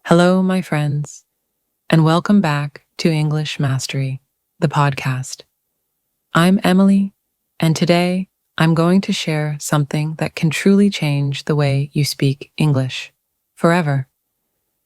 Hello, my friends, and welcome back to English Mastery, the podcast. I'm Emily, and today I'm going to share something that can truly change the way you speak English forever.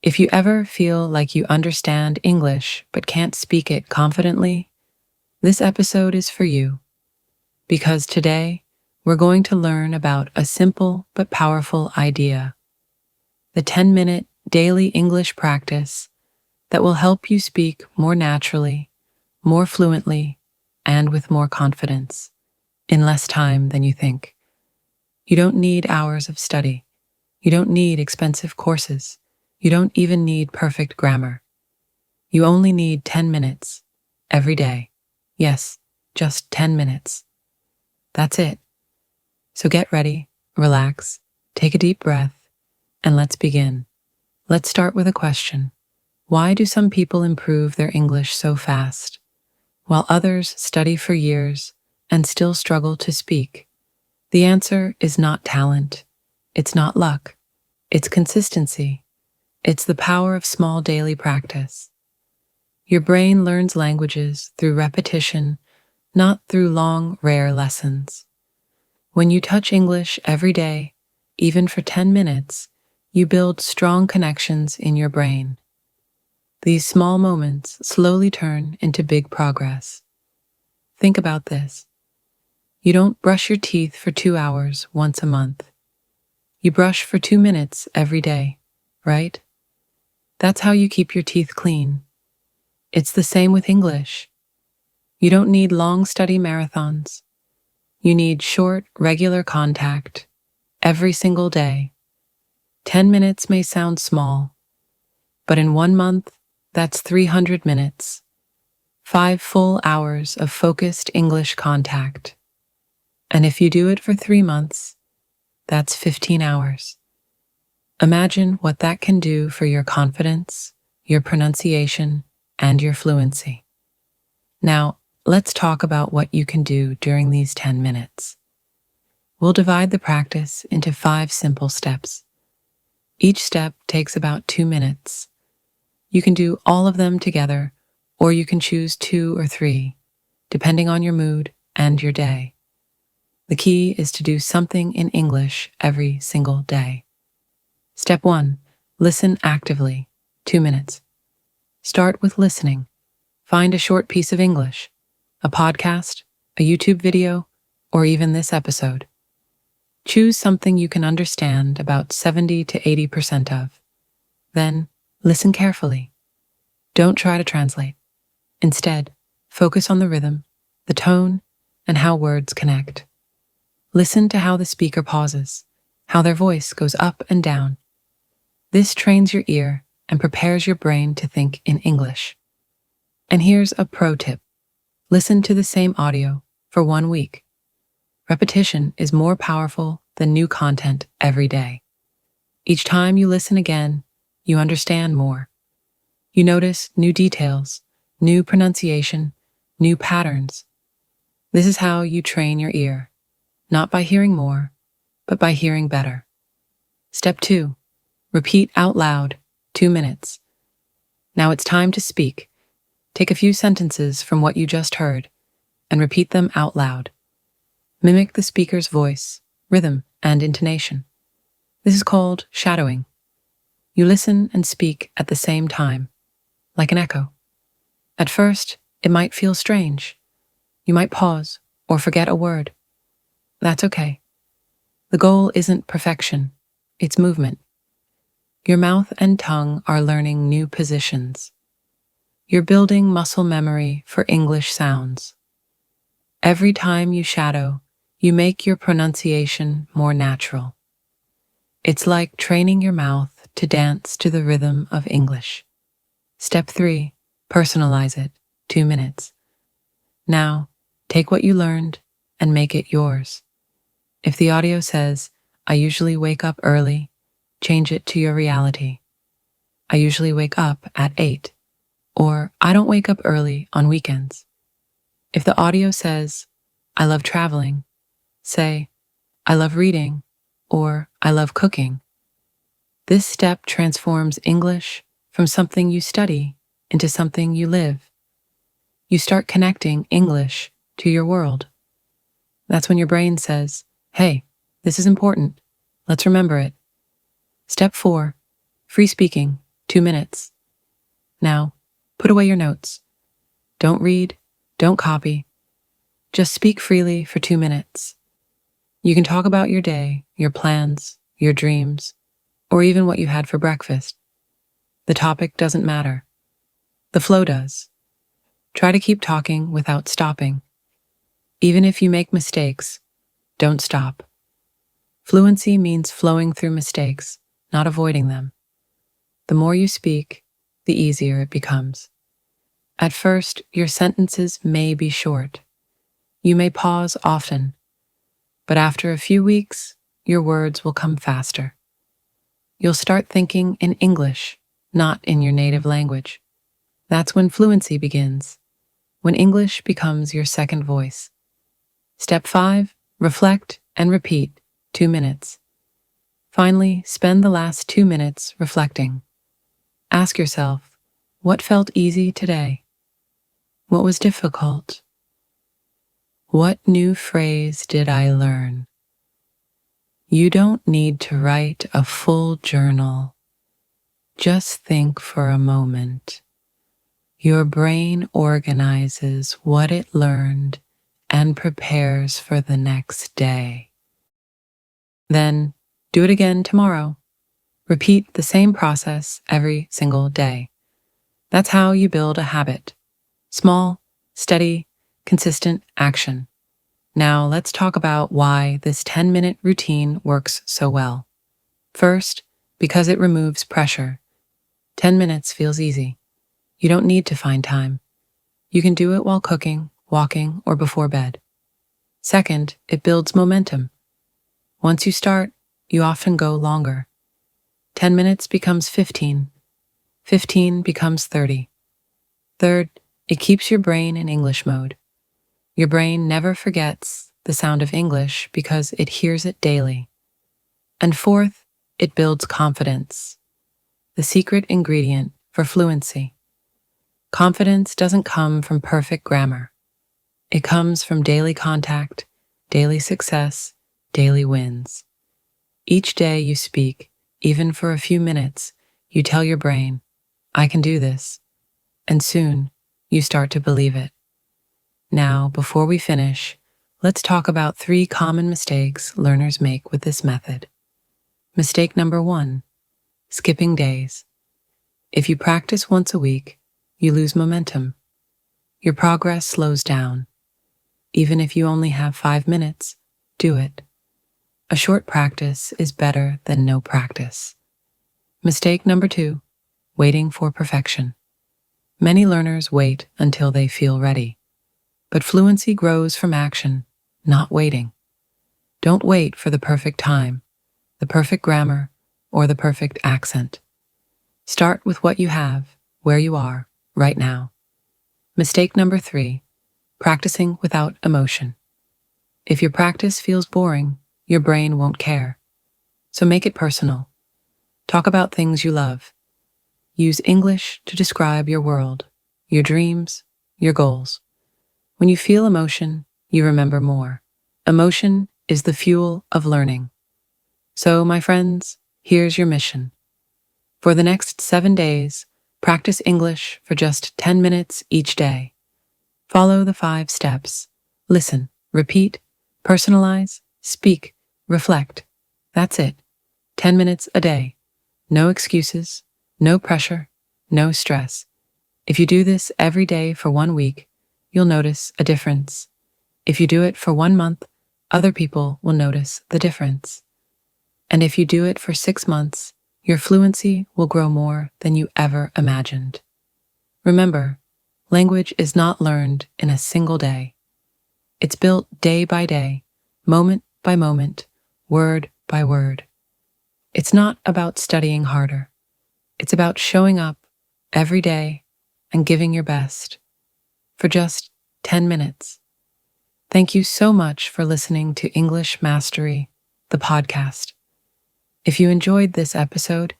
If you ever feel like you understand English but can't speak it confidently, this episode is for you. Because today we're going to learn about a simple but powerful idea, the 10-minute daily English practice that will help you speak more naturally, more fluently, and with more confidence in less time than you think. You don't need hours of study. You don't need expensive courses. You don't even need perfect grammar. You only need 10 minutes every day. Yes, just 10 minutes. That's it. So get ready, relax, take a deep breath, and let's begin. Let's start with a question. Why do some people improve their English so fast, while others study for years and still struggle to speak? The answer is not talent. It's not luck. It's consistency. It's the power of small daily practice. Your brain learns languages through repetition, not through long, rare lessons. When you touch English every day, even for 10 minutes, you build strong connections in your brain. These small moments slowly turn into big progress. Think about this. You don't brush your teeth for 2 hours once a month. You brush for 2 minutes every day, right? That's how you keep your teeth clean. It's the same with English. You don't need long study marathons. You need short, regular contact every single day. 10 minutes may sound small, but in 1 month, that's 300 minutes. 5 full hours of focused English contact. And if you do it for 3 months, that's 15 hours. Imagine what that can do for your confidence, your pronunciation, and your fluency. Now, let's talk about what you can do during these 10 minutes. We'll divide the practice into 5 simple steps. Each step takes about 2 minutes. You can do all of them together, or you can choose 2 or 3, depending on your mood and your day. The key is to do something in English every single day. Step 1. Listen actively. 2 minutes. Start with listening. Find a short piece of English, a podcast, a YouTube video, or even this episode. Choose something you can understand about 70 to 80% of. Then, listen carefully. Don't try to translate. Instead, focus on the rhythm, the tone, and how words connect. Listen to how the speaker pauses, how their voice goes up and down. This trains your ear and prepares your brain to think in English. And here's a pro tip. Listen to the same audio for 1 week. Repetition is more powerful than new content every day. Each time you listen again, you understand more. You notice new details, new pronunciation, new patterns. This is how you train your ear, not by hearing more, but by hearing better. Step 2. Repeat out loud, 2 minutes. Now it's time to speak. Take a few sentences from what you just heard and repeat them out loud. Mimic the speaker's voice, rhythm, and intonation. This is called shadowing. You listen and speak at the same time, like an echo. At first, it might feel strange. You might pause or forget a word. That's okay. The goal isn't perfection, it's movement. Your mouth and tongue are learning new positions. You're building muscle memory for English sounds. Every time you shadow, you make your pronunciation more natural. It's like training your mouth to dance to the rhythm of English. Step 3. Personalize it, 2 minutes. Now, take what you learned and make it yours. If the audio says, "I usually wake up early," change it to your reality. "I usually wake up at 8," or "I don't wake up early on weekends." If the audio says, "I love traveling," say, "I love reading," or "I love cooking." This step transforms English from something you study into something you live. You start connecting English to your world. That's when your brain says, hey, this is important. Let's remember it. Step 4, free speaking, 2 minutes. Now, put away your notes. Don't read, don't copy. Just speak freely for 2 minutes. You can talk about your day, your plans, your dreams, or even what you had for breakfast. The topic doesn't matter. The flow does. Try to keep talking without stopping. Even if you make mistakes, don't stop. Fluency means flowing through mistakes, not avoiding them. The more you speak, the easier it becomes. At first, your sentences may be short. You may pause often, but after a few weeks, your words will come faster. You'll start thinking in English, not in your native language. That's when fluency begins, when English becomes your second voice. Step 5, reflect and repeat, 2 minutes. Finally, spend the last 2 minutes reflecting. Ask yourself, what felt easy today? What was difficult? What new phrase did I learn? You don't need to write a full journal. Just think for a moment. Your brain organizes what it learned and prepares for the next day. Then, do it again tomorrow. Repeat the same process every single day. That's how you build a habit. Small, steady, consistent action. Now let's talk about why this 10-minute routine works so well. First, because it removes pressure. 10 minutes feels easy. You don't need to find time. You can do it while cooking, walking, or before bed. Second, it builds momentum. Once you start, you often go longer. 10 minutes becomes 15. 15 becomes 30. Third, it keeps your brain in English mode. Your brain never forgets the sound of English because it hears it daily. And fourth, it builds confidence, the secret ingredient for fluency. Confidence doesn't come from perfect grammar. It comes from daily contact, daily success, daily wins. Each day you speak, even for a few minutes, you tell your brain, I can do this. And soon, you start to believe it. Now, before we finish, let's talk about 3 common mistakes learners make with this method. Mistake number 1, skipping days. If you practice once a week, you lose momentum. Your progress slows down. Even if you only have 5 minutes, do it. A short practice is better than no practice. Mistake number 2, waiting for perfection. Many learners wait until they feel ready. But fluency grows from action, not waiting. Don't wait for the perfect time, the perfect grammar, or the perfect accent. Start with what you have, where you are, right now. Mistake number 3, practicing without emotion. If your practice feels boring, your brain won't care. So make it personal. Talk about things you love. Use English to describe your world, your dreams, your goals. When you feel emotion, you remember more. Emotion is the fuel of learning. So, my friends, here's your mission. For the next 7 days, practice English for just 10 minutes each day. Follow the 5 steps. Listen, repeat, personalize, speak, reflect. That's it. 10 minutes a day. No excuses, no pressure, no stress. If you do this every day for 1 week, you'll notice a difference. If you do it for 1 month, other people will notice the difference. And if you do it for 6 months, your fluency will grow more than you ever imagined. Remember, language is not learned in a single day. It's built day by day, moment by moment, word by word. It's not about studying harder. It's about showing up every day and giving your best for just 10 minutes. Thank you so much for listening to English Mastery, the podcast. If you enjoyed this episode,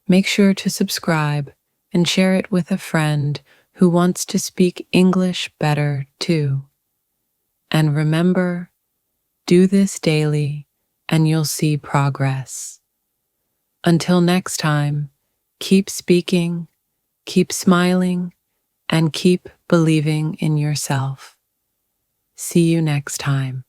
make sure to subscribe and share it with a friend who wants to speak English better too. And remember, do this daily and you'll see progress. Until next time, keep speaking, keep smiling, and keep believing in yourself. See you next time.